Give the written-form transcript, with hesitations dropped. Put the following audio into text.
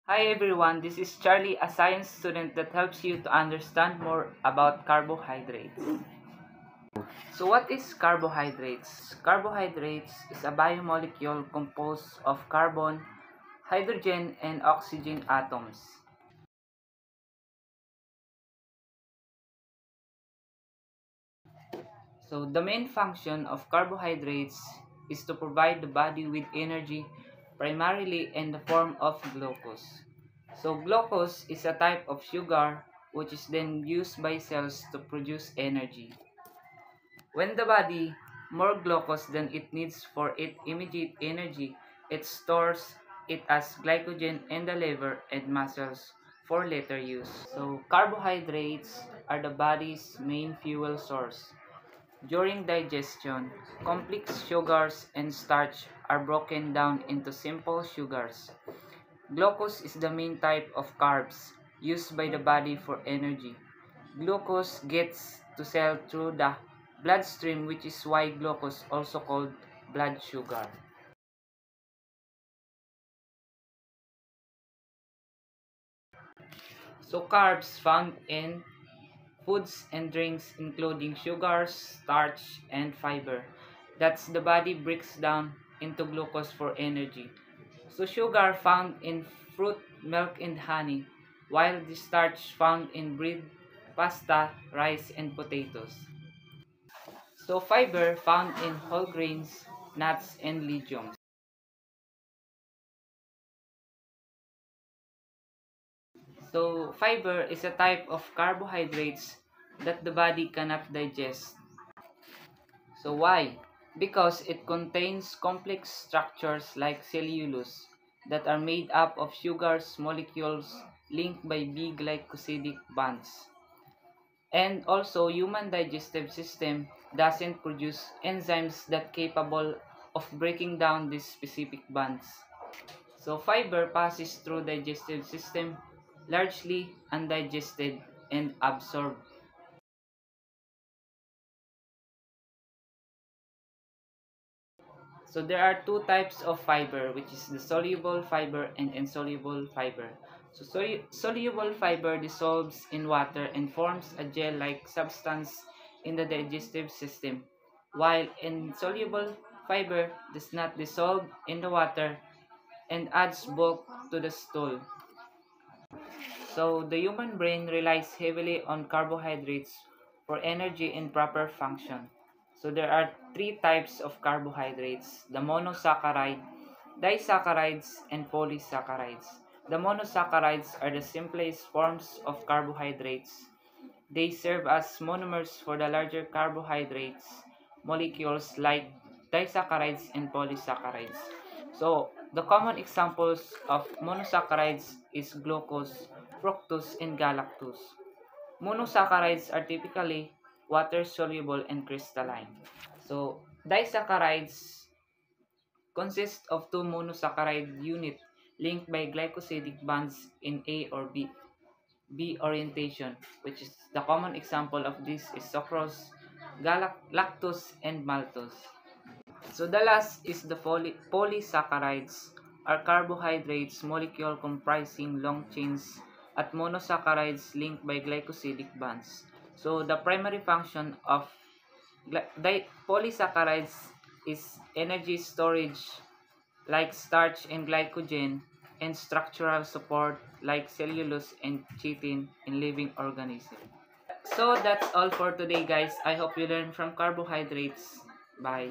Hi everyone, this is Charlie, a science student that helps you to understand more about carbohydrates. So what is carbohydrates? Carbohydrates is a biomolecule composed of carbon, hydrogen, and oxygen atoms. So the main function of carbohydrates is to provide the body with energy primarily in the form of glucose. So glucose is a type of sugar which is then used by cells to produce energy. When the body more glucose than it needs for its immediate energy, it stores it as glycogen in the liver and muscles for later use. So carbohydrates are the body's main fuel source. During digestion, complex sugars and starch are broken down into simple sugars. Glucose is the main type of carbs used by the body for energy. Glucose gets to cell through the bloodstream, which is why glucose also called blood sugar. So carbs found in foods and drinks including sugars, starch, and fiber. That's the body breaks down into glucose for energy. So sugar found in fruit, milk, and honey, while the starch found in bread, pasta, rice, and potatoes. So fiber found in whole grains, nuts, and legumes. So fiber is a type of carbohydrates that the body cannot digest. So why? Because it contains complex structures like cellulose that are made up of sugars molecules linked by big glycosidic bonds. And also human digestive system doesn't produce enzymes that capable of breaking down these specific bonds. So fiber passes through digestive system largely undigested and absorbed. So there are two types of fiber, which is the soluble fiber and insoluble fiber. So soluble fiber dissolves in water and forms a gel-like substance in the digestive system, while insoluble fiber does not dissolve in the water and adds bulk to the stool. So the human brain relies heavily on carbohydrates for energy and proper function. So there are three types of carbohydrates: the monosaccharide, disaccharides, and polysaccharides. The monosaccharides are the simplest forms of carbohydrates. They serve as monomers for the larger carbohydrates molecules like disaccharides and polysaccharides. So, the common examples of monosaccharides is glucose, fructose, and galactose. Monosaccharides are typically water-soluble and crystalline. So, disaccharides consist of two monosaccharide units linked by glycosidic bonds in A or B orientation, which is the common example of this is sucrose, lactose, and maltose. So the last is the polysaccharides are carbohydrates molecule comprising long chains at monosaccharides linked by glycosidic bonds. So the primary function of polysaccharides is energy storage like starch and glycogen, and structural support like cellulose and chitin in living organisms. So that's all for today, guys. I hope you learned from carbohydrates. Bye.